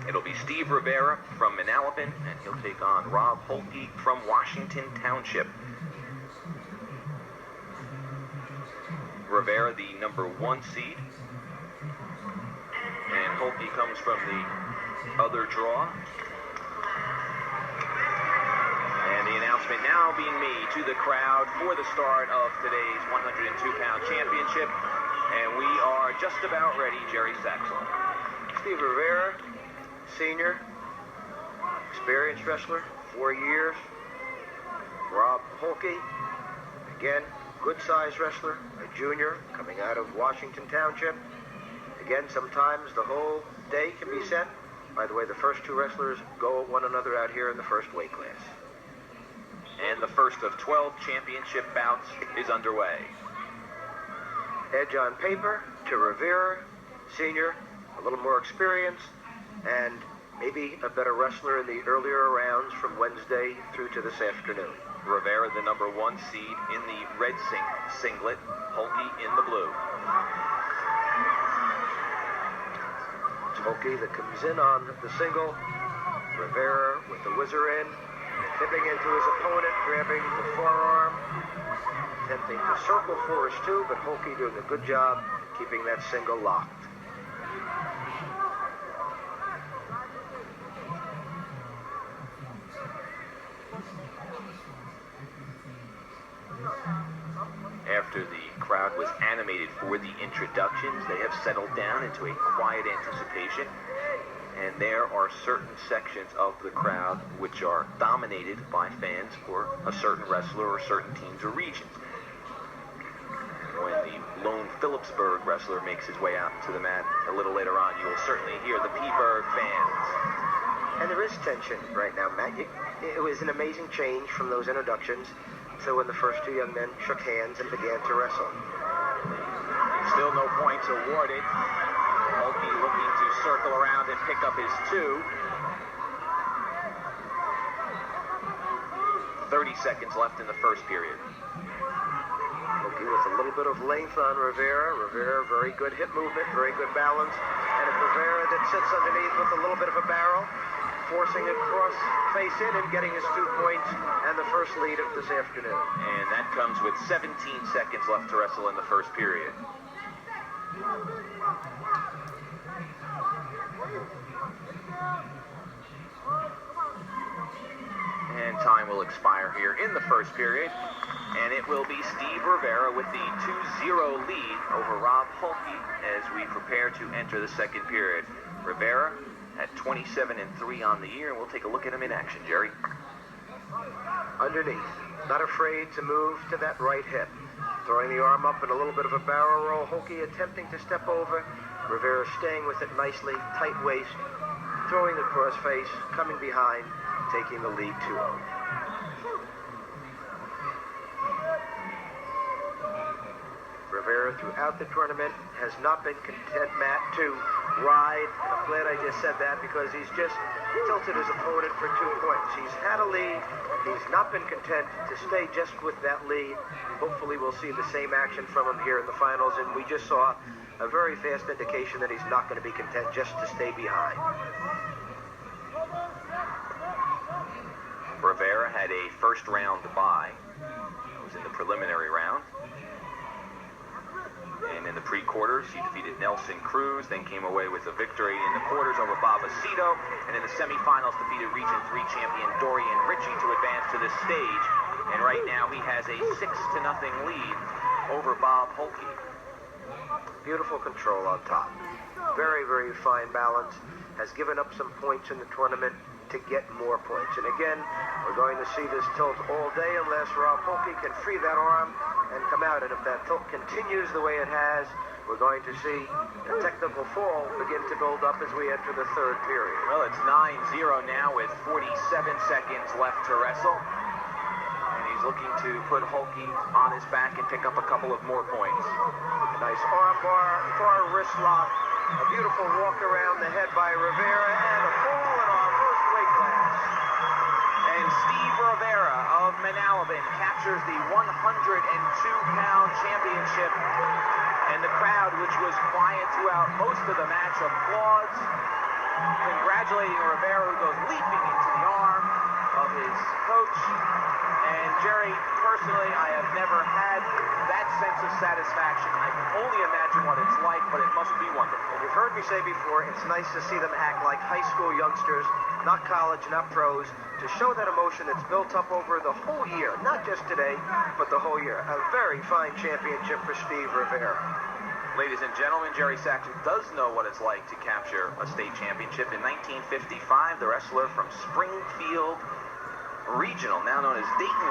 It'll be Steve Rivera from Manalapan, and he'll take on Rob Holke from Washington Township. Rivera, the number 1 seed. And Holke comes from the other draw. And the announcement now being made to the crowd for the start of today's 102-pound championship. And we are just about ready, Jerry Saxon. Steve Rivera, senior, experienced wrestler, 4 years. Rob Holke, again, good-sized wrestler, a junior, coming out of Washington Township. Again, sometimes the whole day can be set. By the way, the first 2 wrestlers go at one another out here in the first weight class. And the first of 12 championship bouts is underway. Edge on paper to Rivera, senior, a little more experience, and maybe a better wrestler in the earlier rounds from Wednesday through to this afternoon. Rivera, the number 1 seed in the red singlet, Holke in the blue. It's Holke that comes in on the single. Rivera with the whizzer in, tipping into his opponent, grabbing the forearm, attempting to circle for his 2, but Holke doing a good job keeping that single locked. After the crowd was animated for the introductions, they have settled down into a quiet anticipation. And there are certain sections of the crowd which are dominated by fans for a certain wrestler or certain teams or regions. When the lone Phillipsburg wrestler makes his way out to the mat a little later on, you will certainly hear the P-Burg fans. And there is tension right now, Matt. It was an amazing change from those introductions to when the first 2 young men shook hands and began to wrestle. Still no points awarded. Holke looking to circle around and pick up his 2. 30 seconds left in the first period. Holke with a little bit of length on Rivera. Rivera, very good hip movement, very good balance. And it's Rivera that sits underneath with a little bit of a barrel, forcing a cross face in and getting his 2 points and the first lead of this afternoon. And that comes with 17 seconds left to wrestle in the first period. And time will expire here in the first period. And it will be Steve Rivera with the 2-0 lead over Rob Holke as we prepare to enter the second period. Rivera at 27-3 on the year, and we'll take a look at him in action, Jerry. Underneath, not afraid to move to that right hip. Throwing the arm up in a little bit of a barrel roll. Holke attempting to step over. Rivera staying with it nicely, tight waist, throwing the cross face, coming behind, taking the lead 2-0. Rivera throughout the tournament has not been content, Matt, to ride. And I'm glad I just said that because he's just tilted his opponent for 2 points. He's had a lead. He's not been content to stay just with that lead. Hopefully we'll see the same action from him here in the finals. And we just saw a very fast indication that he's not going to be content just to stay behind. Rivera had a first round bye. It was in the preliminary round. And in the pre-quarters, he defeated Nelson Cruz, then came away with a victory in the quarters over Bob Aceto, and in the semifinals defeated Region 3 champion Dorian Ritchie to advance to this stage. And right now he has a 6-0 lead over Bob Holke. Beautiful control on top. Very, very fine balance. Has given up some points in the tournament to get more points. And again, we're going to see this tilt all day unless Rob Holke can free that arm and come out. And if that tilt continues the way it has, we're going to see a technical fall begin to build up as we enter the third period. Well, it's 9-0 now with 47 seconds left to wrestle. And he's looking to put Holke on his back and pick up a couple of more points. A nice arm bar, far wrist lock, a beautiful walk around the head by Rivera, and a fall in our first weight class. And Steve Rivera of Manalapan captures the 102-pound championship. And the crowd, which was quiet throughout most of the match, applauds congratulating Rivera, who goes leaping into the arm of his coach. And Jerry, personally, I have never had that sense of satisfaction. I can only imagine what it's like, but it must be wonderful. And you've heard me say before, it's nice to see them act like high school youngsters, not college, not pros, to show that emotion that's built up over the whole year, not just today, but the whole year. A very fine championship for Steve Rivera. Ladies and gentlemen, Jerry Saxon does know what it's like to capture a state championship. In 1955, the wrestler from Springfield Regional, now known as Dayton